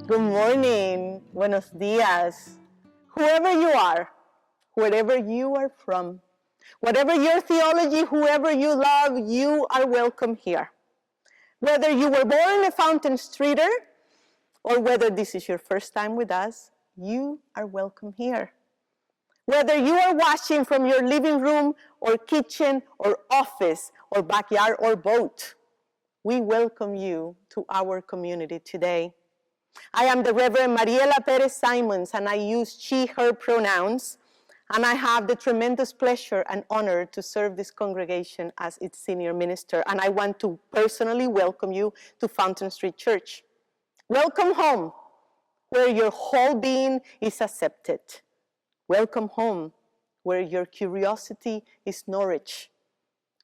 Good morning, buenos dias, whoever you are, wherever you are from, whatever your theology, whoever you love, you are welcome here. Whether you were born a Fountain Streeter or whether this is your first time with us, you are welcome here. Whether you are watching from your living room or kitchen or office or backyard or boat, we welcome you to our community today. I am the Reverend Mariela Pérez-Simons, and I use she, her pronouns, and I have the tremendous pleasure and honor to serve this congregation as its senior minister, and I want to personally welcome you to Fountain Street Church. Welcome home, where your whole being is accepted. Welcome home, where your curiosity is nourished.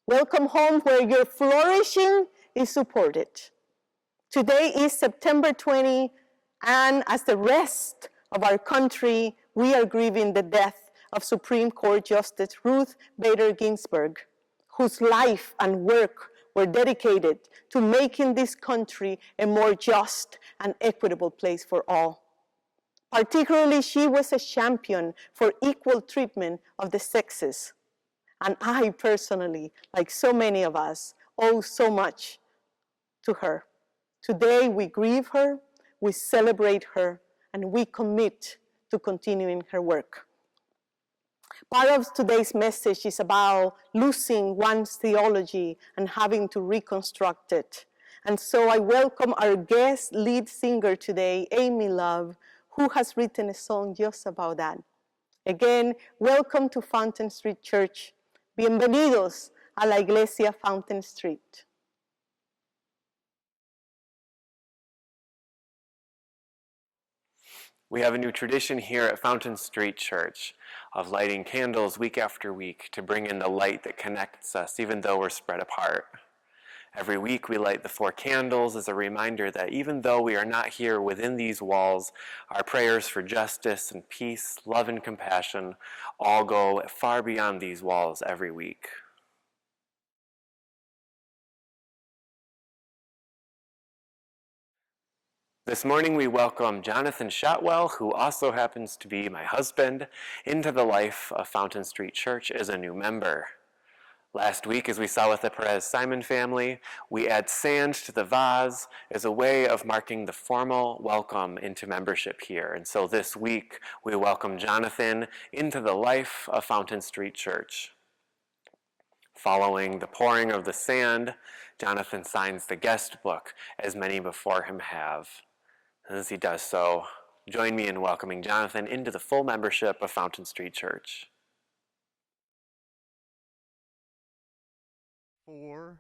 Welcome home, where your flourishing is supported. Today is September 20, and as the rest of our country, we are grieving the death of Supreme Court Justice Ruth Bader Ginsburg, whose life and work were dedicated to making this country a more just and equitable place for all. Particularly, she was a champion for equal treatment of the sexes. And I personally, like so many of us, owe so much to her. Today, we grieve her, we celebrate her, and we commit to continuing her work. Part of today's message is about losing one's theology and having to reconstruct it. And so I welcome our guest lead singer today, Amy Love, who has written a song just about that. Again, welcome to Fountain Street Church. Bienvenidos a la Iglesia Fountain Street. We have a new tradition here at Fountain Street Church of lighting candles week after week to bring in the light that connects us even though we're spread apart. Every week we light the 4 candles as a reminder that even though we are not here within these walls, our prayers for justice and peace, love and compassion all go far beyond these walls every week. This morning we welcome Jonathan Shotwell, who also happens to be my husband, into the life of Fountain Street Church as a new member. Last week, as we saw with the Pérez-Simons family, we add sand to the vase as a way of marking the formal welcome into membership here. And so this week, we welcome Jonathan into the life of Fountain Street Church. Following the pouring of the sand, Jonathan signs the guest book, as many before him have. As he does so, join me in welcoming Jonathan into the full membership of Fountain Street Church. 4.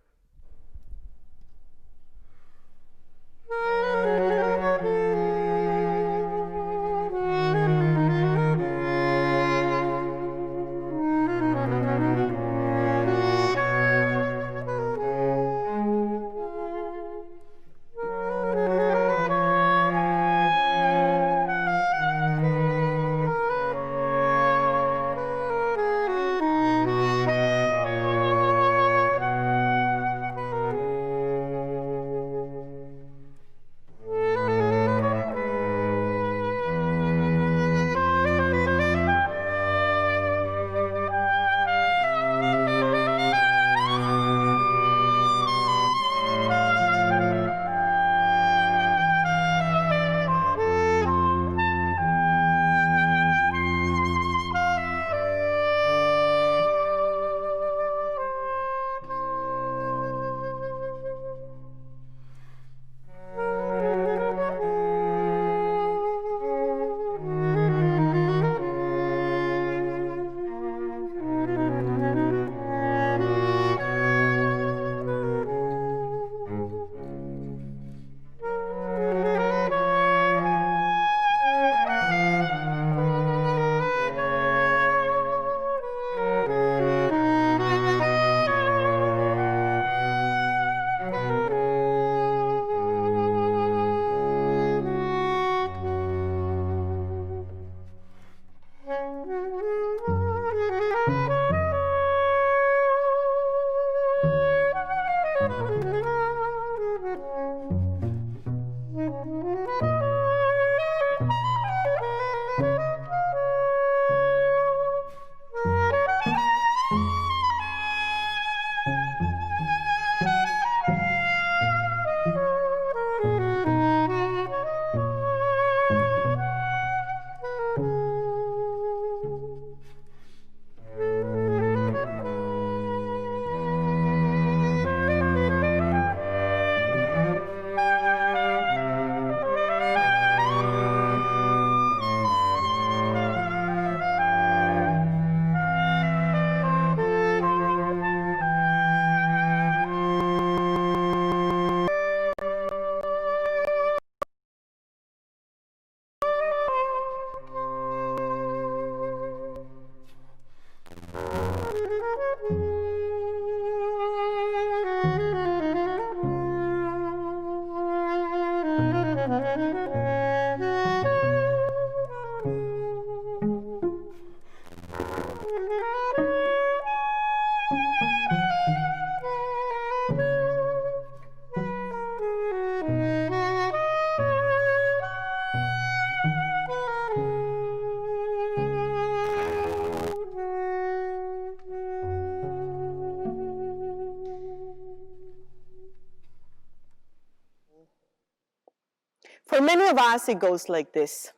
many of us, it goes like this.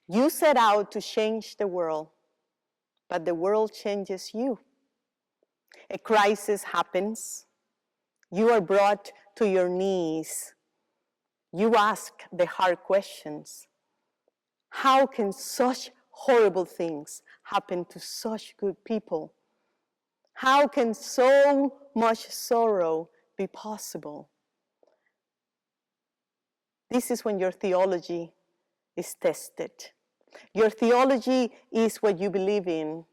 You set out to change the world, but the world changes you. A crisis happens. You are brought to your knees. You ask the hard questions. How can such horrible things happen to such good people? How can so much sorrow be possible? This is when your theology is tested. Your theology is what you believe in,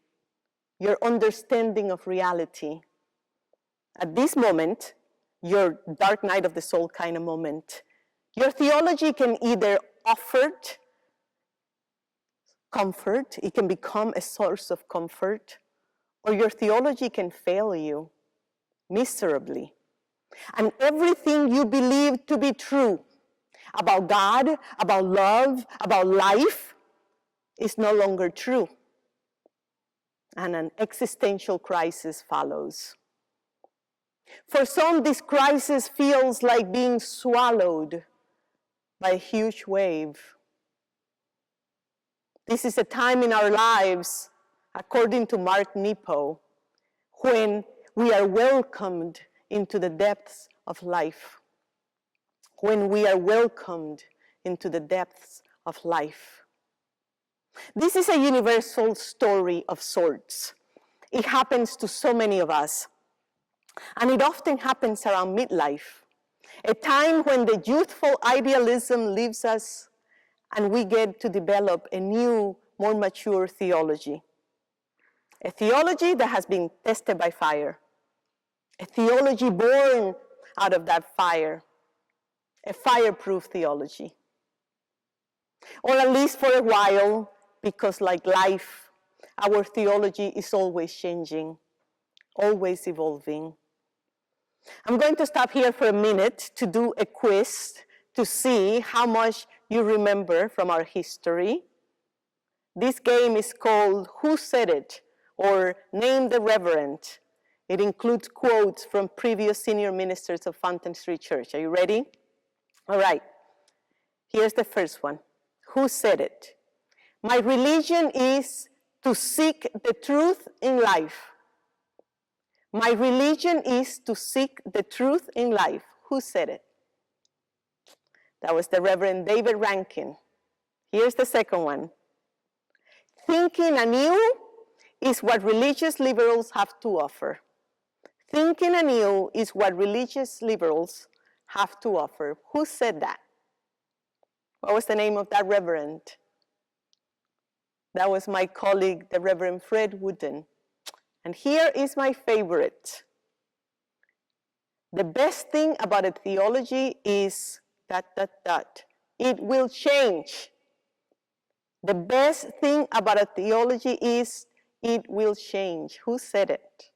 your understanding of reality. At this moment, your dark night of the soul kind of moment, your theology can either offer comfort, it can become a source of comfort, or your theology can fail you miserably. And everything you believe to be true about God, about love, about life, is no longer true. And an existential crisis follows. For some, this crisis feels like being swallowed by a huge wave. This is a time in our lives, according to Mark Nepo, when we are welcomed into the depths of life. When we are welcomed into the depths of life. This is a universal story of sorts. It happens to so many of us. And it often happens around midlife, a time when the youthful idealism leaves us and we get to develop a new, more mature theology. A theology that has been tested by fire. A theology born out of that fire. A fireproof theology. Or at least for a while, because like life, our theology is always changing, always evolving. I'm going to stop here for a minute to do a quiz to see how much you remember from our history. This game is called Who Said It? Or Name the Reverend. It includes quotes from previous senior ministers of Fountain Street Church. Are you ready? All right. Here's the first one. Who said it? My religion is to seek the truth in life. My religion is to seek the truth in life. Who said it? That was the Reverend David Rankin. Here's the second one. Thinking anew is what religious liberals have to offer. Thinking anew is what religious liberals have to offer. Who said that? What was the name of that reverend? That was my colleague, the Reverend Fred Wooden. And here is my favorite. The best thing about a theology is ... It will change. The best thing about a theology is it will change. Who said it?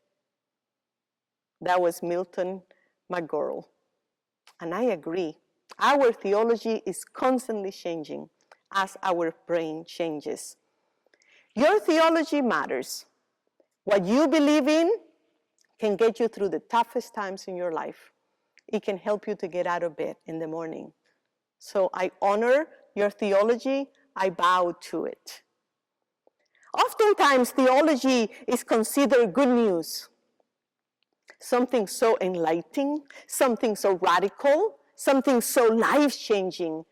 That was Milton McGurl. And I agree. Our theology is constantly changing as our brain changes. Your theology matters. What you believe in can get you through the toughest times in your life. It can help you to get out of bed in the morning. So I honor your theology. I bow to it. Oftentimes, theology is considered good news. Something so enlightening, something so radical, something so life-changing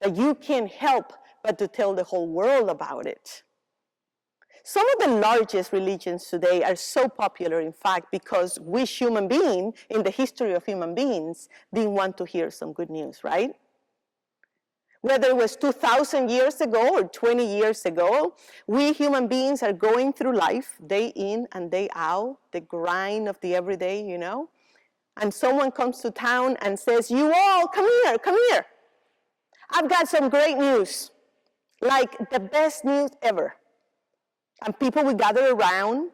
that you can't help but to tell the whole world about it. Some of the largest religions today are so popular, in fact, because we human beings, in the history of human beings, didn't want to hear some good news, right? Whether it was 2,000 years ago or 20 years ago, we human beings are going through life day in and day out, the grind of the everyday, you know? And someone comes to town and says, you all, come here, come here. I've got some great news, like the best news ever. And people will gather around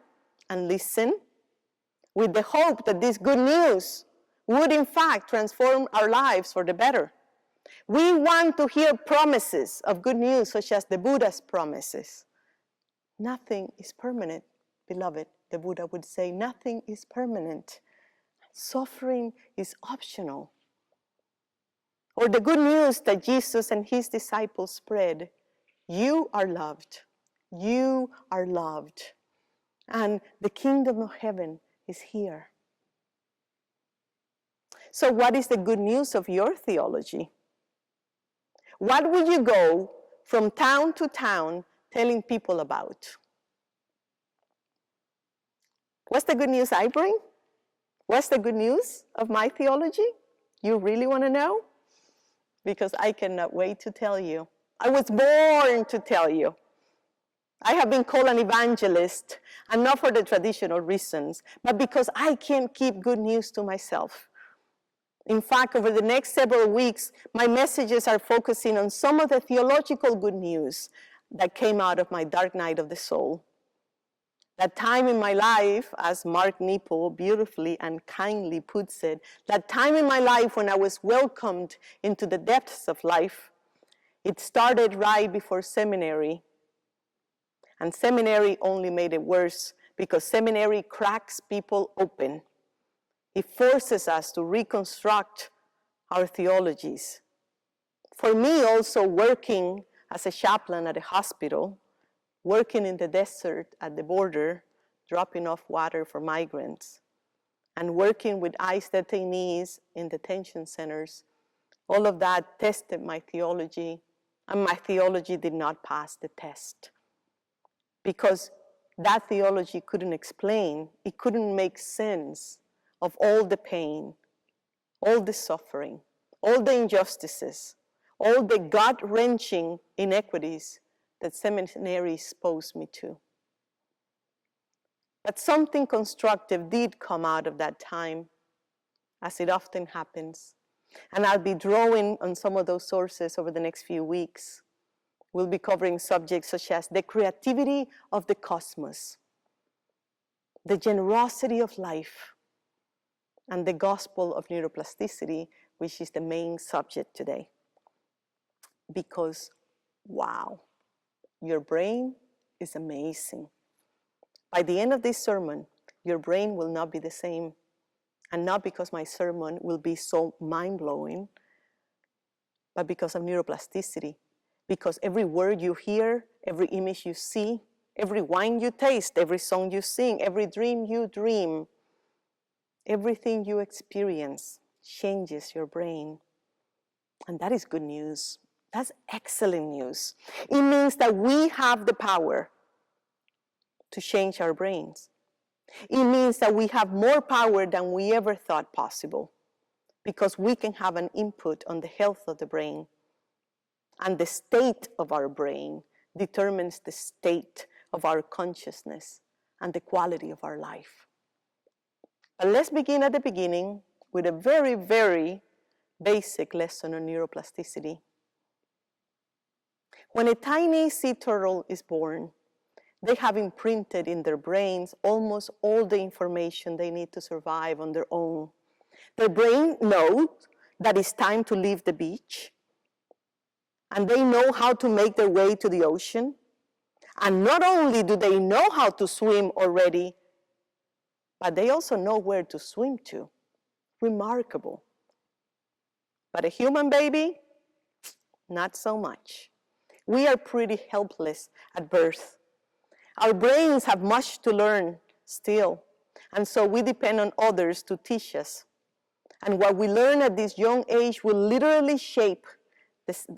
and listen with the hope that this good news would in fact transform our lives for the better. We want to hear promises of good news, such as the Buddha's promises. Nothing is permanent, beloved. The Buddha would say, nothing is permanent. Suffering is optional. Or the good news that Jesus and his disciples spread. You are loved. You are loved. And the kingdom of heaven is here. So what is the good news of your theology? What will you go from town to town telling people about? What's the good news I bring? What's the good news of my theology? You really want to know? Because I cannot wait to tell you. I was born to tell you. I have been called an evangelist, and not for the traditional reasons, but because I can't keep good news to myself. In fact, over the next several weeks, my messages are focusing on some of the theological good news that came out of my dark night of the soul. That time in my life, as Mark Nepo beautifully and kindly puts it, that time in my life when I was welcomed into the depths of life, it started right before seminary. And seminary only made it worse because seminary cracks people open. It forces us to reconstruct our theologies. For me, also working as a chaplain at a hospital, working in the desert at the border, dropping off water for migrants, and working with ICE detainees in detention centers, all of that tested my theology, and my theology did not pass the test. Because that theology couldn't explain, it couldn't make sense of all the pain, all the suffering, all the injustices, all the gut-wrenching inequities that seminary exposed me to. But something constructive did come out of that time, as it often happens. And I'll be drawing on some of those sources over the next few weeks. We'll be covering subjects such as the creativity of the cosmos, the generosity of life, and the gospel of neuroplasticity, which is the main subject today. Because, wow, your brain is amazing. By the end of this sermon, your brain will not be the same. And not because my sermon will be so mind-blowing, but because of neuroplasticity. Because every word you hear, every image you see, every wine you taste, every song you sing, every dream you dream, everything you experience changes your brain. And that is good news. That's excellent news. It means that we have the power to change our brains. It means that we have more power than we ever thought possible, because we can have an input on the health of the brain. And the state of our brain determines the state of our consciousness and the quality of our life. But let's begin at the beginning with a very, very basic lesson on neuroplasticity. When a tiny sea turtle is born, they have imprinted in their brains almost all the information they need to survive on their own. Their brain knows that it's time to leave the beach, and they know how to make their way to the ocean. And not only do they know how to swim already, but they also know where to swim to. Remarkable. But a human baby, not so much. We are pretty helpless at birth. Our brains have much to learn still, and so we depend on others to teach us. And what we learn at this young age will literally shape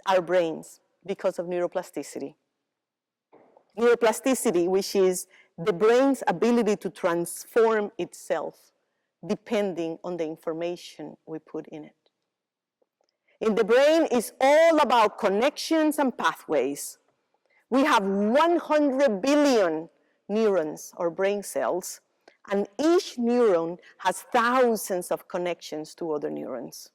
our brains because of neuroplasticity. Neuroplasticity, which is the brain's ability to transform itself depending on the information we put in it. In the brain, it's all about connections and pathways. We have 100 billion neurons or brain cells, and each neuron has thousands of connections to other neurons.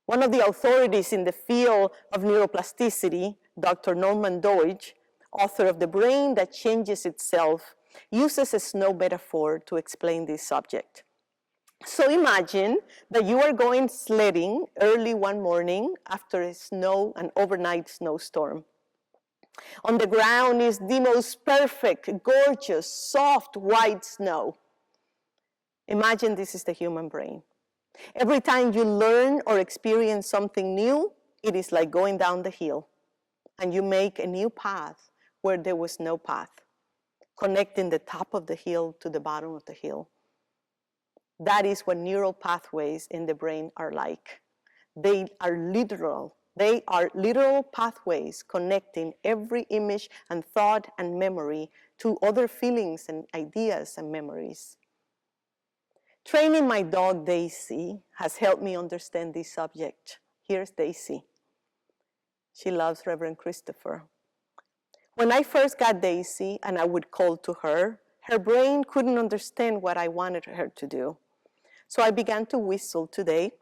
One of the authorities in the field of neuroplasticity, Dr. Norman Deutsch, author of The Brain That Changes Itself, uses a snow metaphor to explain this subject. So imagine that you are going sledding early one morning after an overnight snowstorm. On the ground is the most perfect, gorgeous, soft, white snow. Imagine this is the human brain. Every time you learn or experience something new, it is like going down the hill, and you make a new path where there was no path, connecting the top of the hill to the bottom of the hill. That is what neural pathways in the brain are like. They are literal pathways connecting every image and thought and memory to other feelings and ideas and memories. Training my dog Daisy has helped me understand this subject. Here's Daisy. She loves Reverend Christopher. When I first got Daisy and I would call to her, her brain couldn't understand what I wanted her to do. So I began to whistle today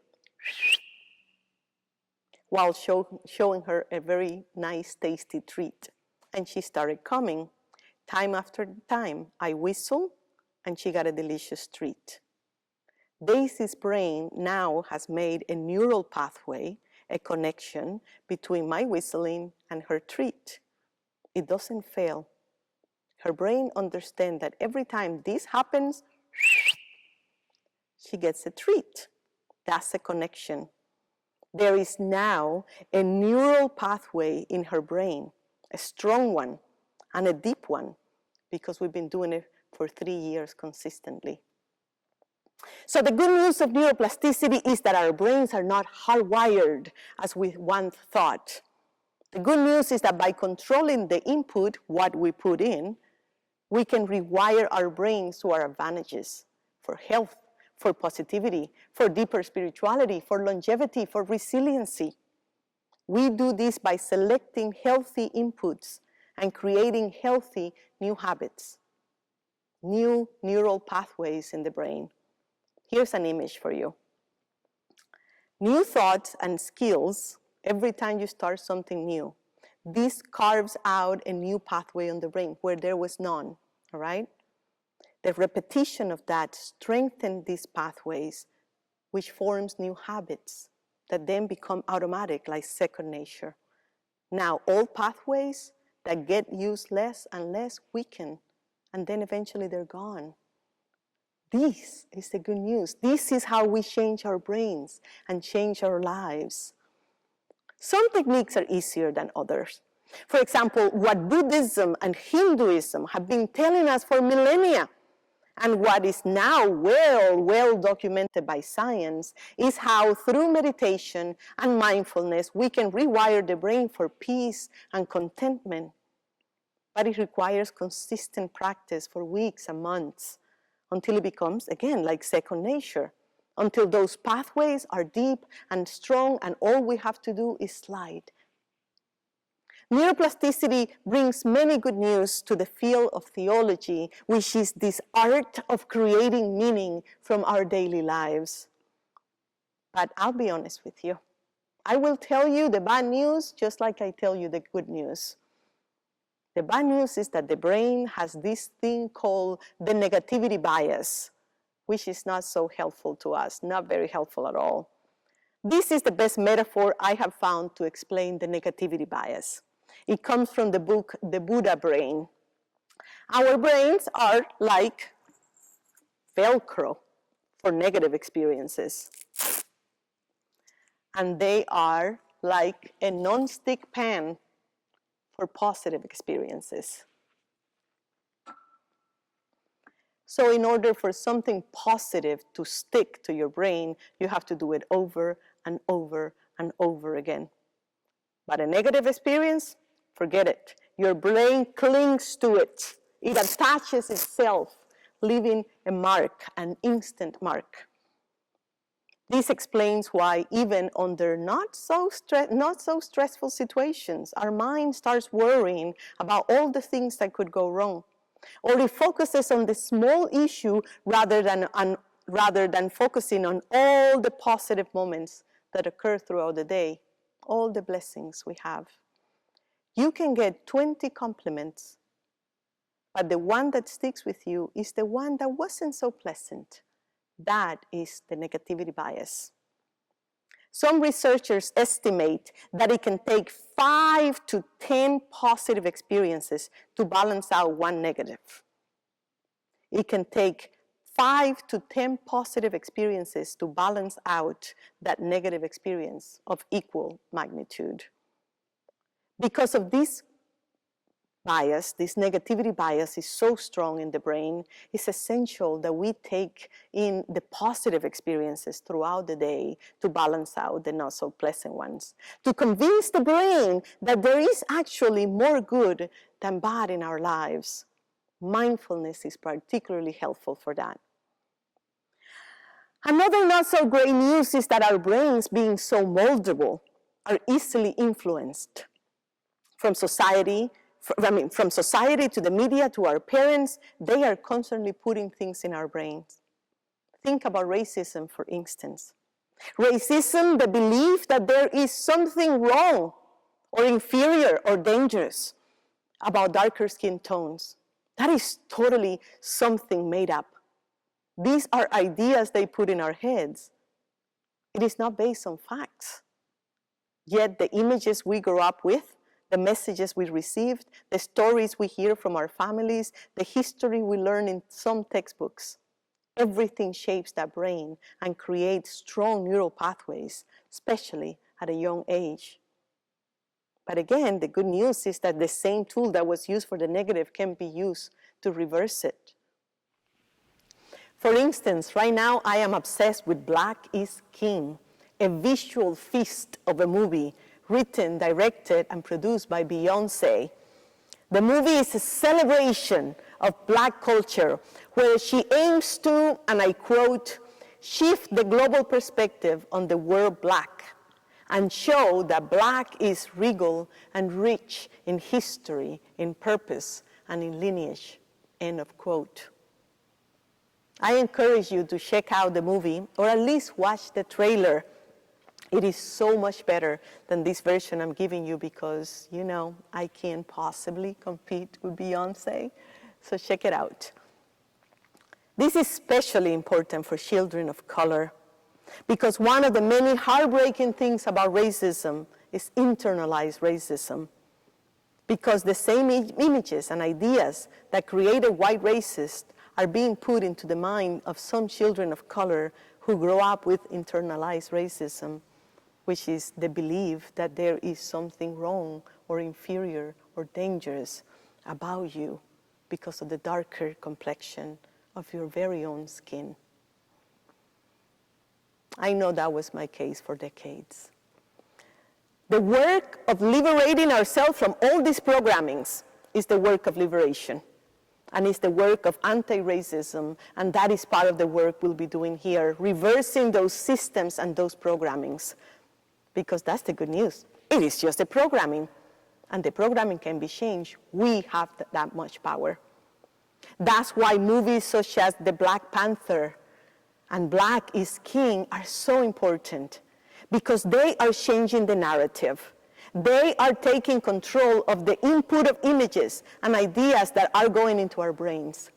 while showing her a very nice, tasty treat. And she started coming. Time after time, I whistle, and she got a delicious treat. Daisy's brain now has made a neural pathway, a connection between my whistling and her treat. It doesn't fail. Her brain understands that every time this happens, she gets a treat. That's a connection. There is now a neural pathway in her brain, a strong one and a deep one, because we've been doing it for 3 years consistently. So the good news of neuroplasticity is that our brains are not hardwired as we once thought. The good news is that by controlling the input, what we put in, we can rewire our brains to our advantages for health, for positivity, for deeper spirituality, for longevity, for resiliency. We do this by selecting healthy inputs and creating healthy new habits, new neural pathways in the brain. Here's an image for you. New thoughts and skills, every time you start something new, this carves out a new pathway on the brain where there was none, all right? The repetition of that strengthens these pathways, which forms new habits that then become automatic, like second nature. Now, old pathways that get used less and less weaken, and then eventually they're gone. This is the good news. This is how we change our brains and change our lives. Some techniques are easier than others. For example, what Buddhism and Hinduism have been telling us for millennia, and what is now well documented by science, is how through meditation and mindfulness we can rewire the brain for peace and contentment. But it requires consistent practice for weeks and months until it becomes, again, like second nature, until those pathways are deep and strong and all we have to do is slide. Neuroplasticity brings many good news to the field of theology, which is this art of creating meaning from our daily lives. But I'll be honest with you. I will tell you the bad news just like I tell you the good news. The bad news is that the brain has this thing called the negativity bias, which is not so helpful to us, not very helpful at all. This is the best metaphor I have found to explain the negativity bias. It comes from the book, The Buddha Brain. Our brains are like Velcro for negative experiences. And they are like a non-stick pan for positive experiences. So in order for something positive to stick to your brain, you have to do it over and over and over again. But a negative experience, forget it. Your brain clings to it. It attaches itself, leaving a mark, an instant mark. This explains why even under not so stressful situations, our mind starts worrying about all the things that could go wrong. Or it focuses on the small issue rather than focusing on all the positive moments that occur throughout the day, all the blessings we have. You can get 20 compliments, but the one that sticks with you is the one that wasn't so pleasant. That is the negativity bias. Some researchers estimate that it can take 5 to 10 positive experiences to balance out one negative. It can take 5 to 10 positive experiences to balance out that negative experience of equal magnitude. Because of this bias, this negativity bias is so strong in the brain, it's essential that we take in the positive experiences throughout the day to balance out the not so pleasant ones, to convince the brain that there is actually more good than bad in our lives. Mindfulness is particularly helpful for that. Another not so great news is that our brains, being so moldable, are easily influenced from society to the media to our parents. They are constantly putting things in our brains. Think about racism, for instance. Racism, the belief that there is something wrong or inferior or dangerous about darker skin tones. That is totally something made up. These are ideas they put in our heads. It is not based on facts. Yet the images we grow up with, the messages we received, the stories we hear from our families, the history we learn in some textbooks, everything shapes that brain and creates strong neural pathways, especially at a young age. But again, the good news is that the same tool that was used for the negative can be used to reverse it. For instance, right now I am obsessed with Black is King, a visual feast of a movie written, directed, and produced by Beyoncé. The movie is a celebration of Black culture where she aims to, and I quote, shift the global perspective on the word Black and show that Black is regal and rich in history, in purpose, and in lineage, end of quote. I encourage you to check out the movie, or at least watch the trailer. It is so much better than this version I'm giving you because, you know, I can't possibly compete with Beyoncé. So check it out. This is especially important for children of color because one of the many heartbreaking things about racism is internalized racism. Because the same images and ideas that created white racists are being put into the mind of some children of color who grow up with internalized racism, which is the belief that there is something wrong or inferior or dangerous about you because of the darker complexion of your very own skin. I know that was my case for decades. The work of liberating ourselves from all these programmings is the work of liberation. And it's the work of anti-racism, and that is part of the work we'll be doing here, reversing those systems and those programmings. Because that's the good news. It is just a programming, and the programming can be changed. We have that much power. That's why movies such as The Black Panther and Black is King are so important, because they are changing the narrative. They are taking control of the input of images and ideas that are going into our brains.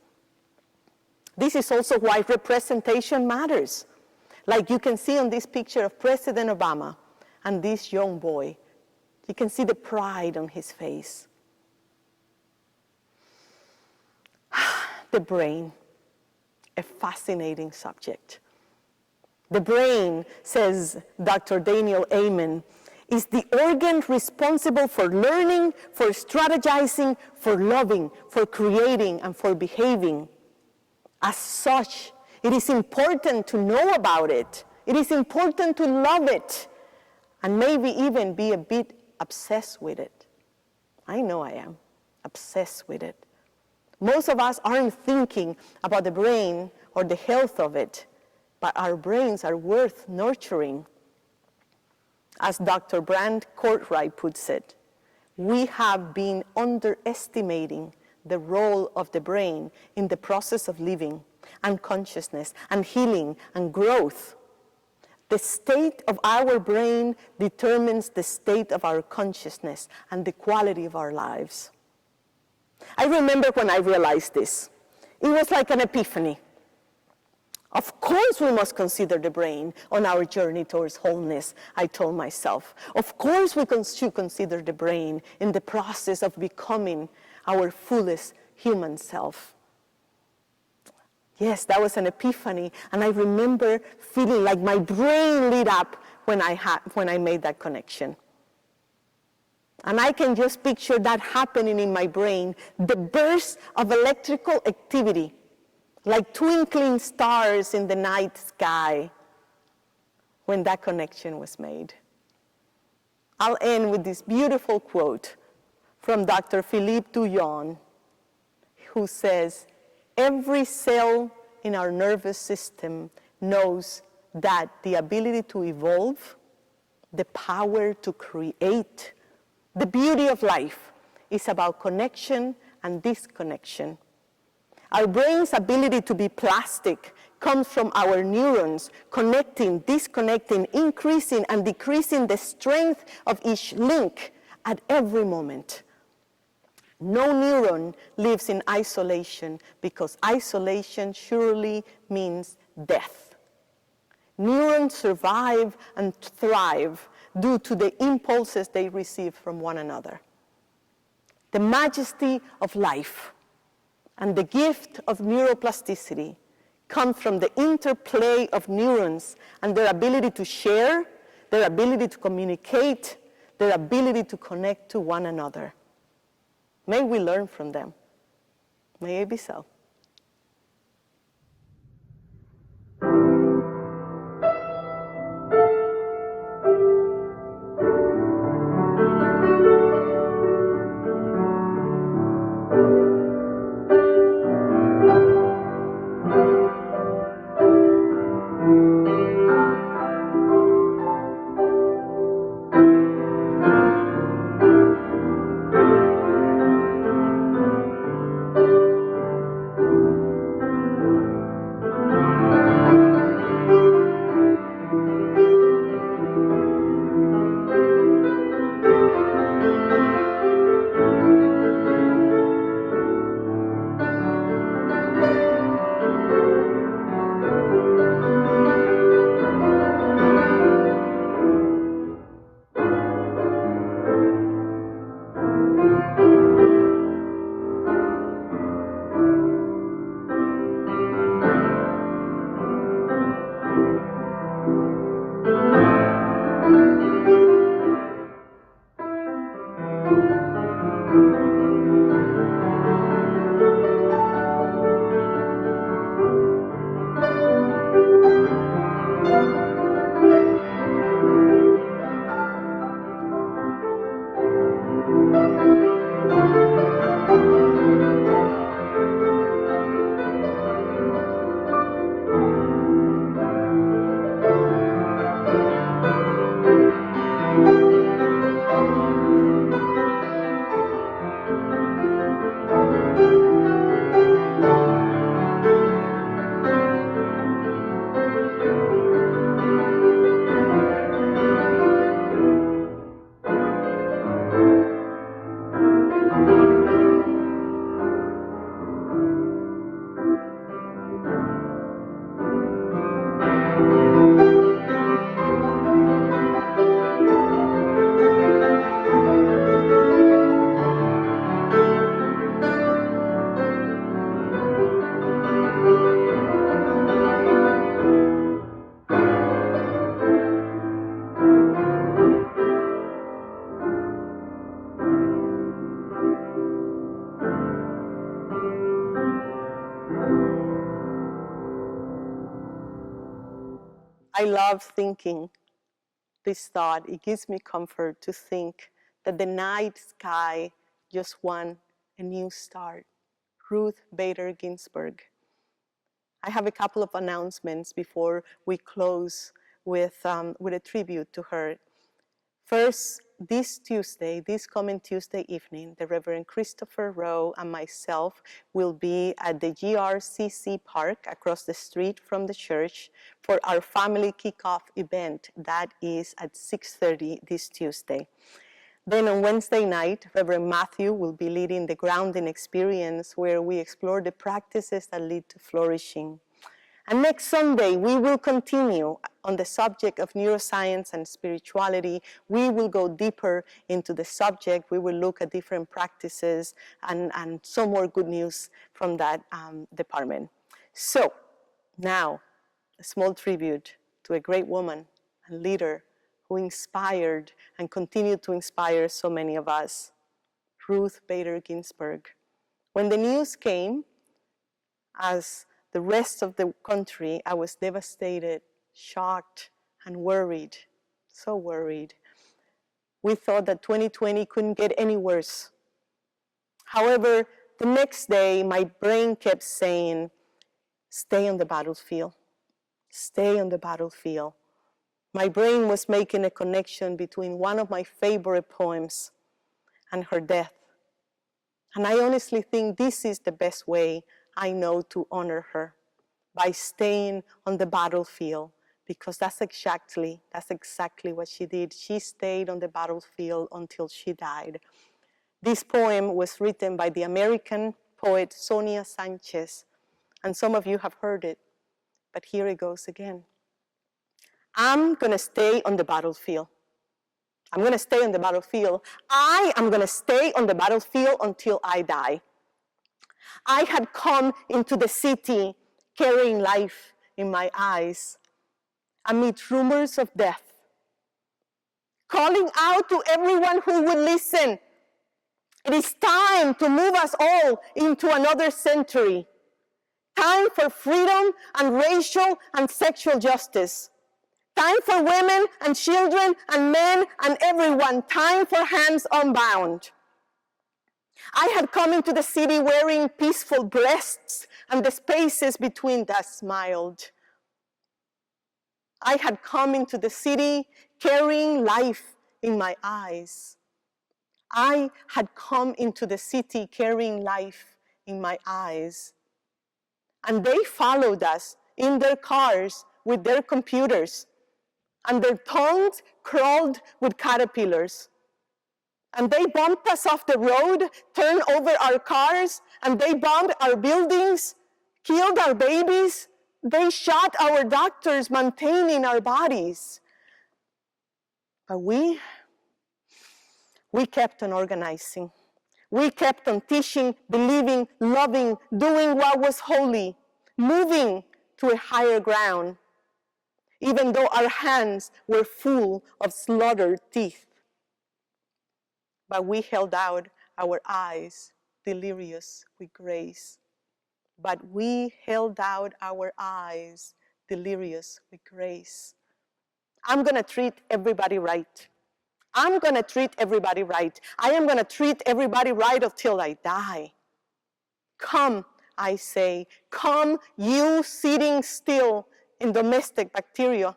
This is also why representation matters. Like you can see on this picture of President Obama and this young boy. You can see the pride on his face. The brain, a fascinating subject. The brain, says Dr. Daniel Amen, is the organ responsible for learning, for strategizing, for loving, for creating, and for behaving. As such, it is important to know about it. It is important to love it, and maybe even be a bit obsessed with it. I know I am obsessed with it. Most of us aren't thinking about the brain or the health of it, but our brains are worth nurturing. As Dr. Brand Cortright puts it, we have been underestimating the role of the brain in the process of living and consciousness and healing and growth. The state of our brain determines the state of our consciousness and the quality of our lives. I remember when I realized this. It was like an epiphany. Of course we must consider the brain on our journey towards wholeness, I told myself. Of course we should consider the brain in the process of becoming our fullest human self. Yes, that was an epiphany, and I remember feeling like my brain lit up when I made that connection. And I can just picture that happening in my brain, the burst of electrical activity, like twinkling stars in the night sky, when that connection was made. I'll end with this beautiful quote from Dr. Philippe Douillon, who says, "Every cell in our nervous system knows that the ability to evolve, the power to create, the beauty of life is about connection and disconnection. Our brain's ability to be plastic comes from our neurons connecting, disconnecting, increasing and decreasing the strength of each link at every moment. No neuron lives in isolation because isolation surely means death. Neurons survive and thrive due to the impulses they receive from one another. The majesty of life and the gift of neuroplasticity come from the interplay of neurons and their ability to share, their ability to communicate, their ability to connect to one another. May we learn from them. May it be so." I love thinking this thought. It gives me comfort to think that the night sky just won a new start. Ruth Bader Ginsburg. I have a couple of announcements before we close with a tribute to her. First, this coming Tuesday evening, the Reverend Christopher Rowe and myself will be at the GRCC Park across the street from the church for our family kickoff event. That is at 6:30 this Tuesday. Then on Wednesday night, Reverend Matthew will be leading the grounding experience where we explore the practices that lead to flourishing. And next Sunday, we will continue on the subject of neuroscience and spirituality. We will go deeper into the subject. We will look at different practices and some more good news from that department. So, now, a small tribute to a great woman and leader who inspired and continued to inspire so many of us, Ruth Bader Ginsburg. When the news came, as the rest of the country, I was devastated, shocked, and worried, so worried. We thought that 2020 couldn't get any worse. However, the next day, my brain kept saying, stay on the battlefield, stay on the battlefield. My brain was making a connection between one of my favorite poems and her death. And I honestly think this is the best way I know to honor her, by staying on the battlefield, because that's exactly what she did. She stayed on the battlefield until she died. This poem was written by the American poet Sonia Sanchez, and some of you have heard it, but here it goes again. I'm gonna stay on the battlefield. I'm gonna stay on the battlefield. I am gonna stay on the battlefield until I die. I had come into the city carrying life in my eyes amid rumors of death, calling out to everyone who would listen. It is time to move us all into another century. Time for freedom and racial and sexual justice. Time for women and children and men and everyone. Time for hands unbound. I had come into the city wearing peaceful breasts, and the spaces between that smiled. I had come into the city carrying life in my eyes. I had come into the city carrying life in my eyes. And they followed us in their cars with their computers, and their tongues crawled with caterpillars. And they bumped us off the road, turned over our cars, and they bombed our buildings, killed our babies. They shot our doctors maintaining our bodies. But we kept on organizing. We kept on teaching, believing, loving, doing what was holy, moving to a higher ground, even though our hands were full of slaughtered teeth. But we held out our eyes, delirious with grace. But we held out our eyes, delirious with grace. I'm gonna treat everybody right. I'm gonna treat everybody right. I am gonna treat everybody right until I die. Come, I say, come, you sitting still in domestic bacteria.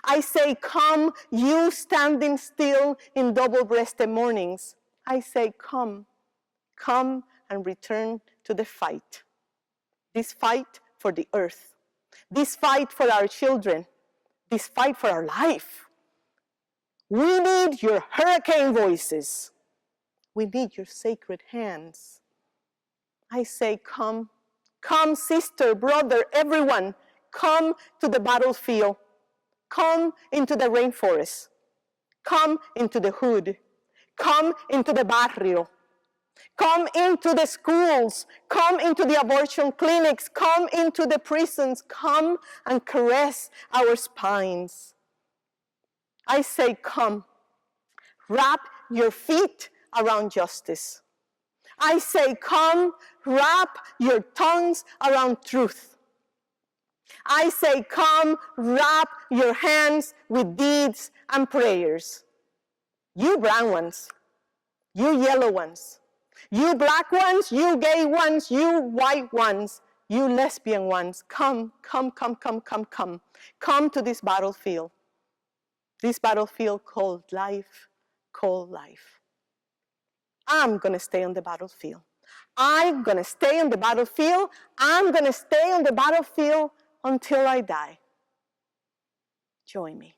I say, come, you standing still in double-breasted mornings. I say, come and return to the fight. This fight for the earth. This fight for our children. This fight for our life. We need your hurricane voices. We need your sacred hands. I say, come, sister, brother, everyone, come to the battlefield. Come into the rainforest. Come into the hood. Come into the barrio. Come into the schools. Come into the abortion clinics. Come into the prisons. Come and caress our spines. I say, come. Wrap your feet around justice. I say, come. Wrap your tongues around truth. I say, come, wrap your hands with deeds and prayers. You brown ones, you yellow ones, you black ones, you gay ones, you white ones, you lesbian ones, come. Come to this battlefield called life, I'm gonna stay on the battlefield. I'm gonna stay on the battlefield. I'm gonna stay on the battlefield until I die. Join me.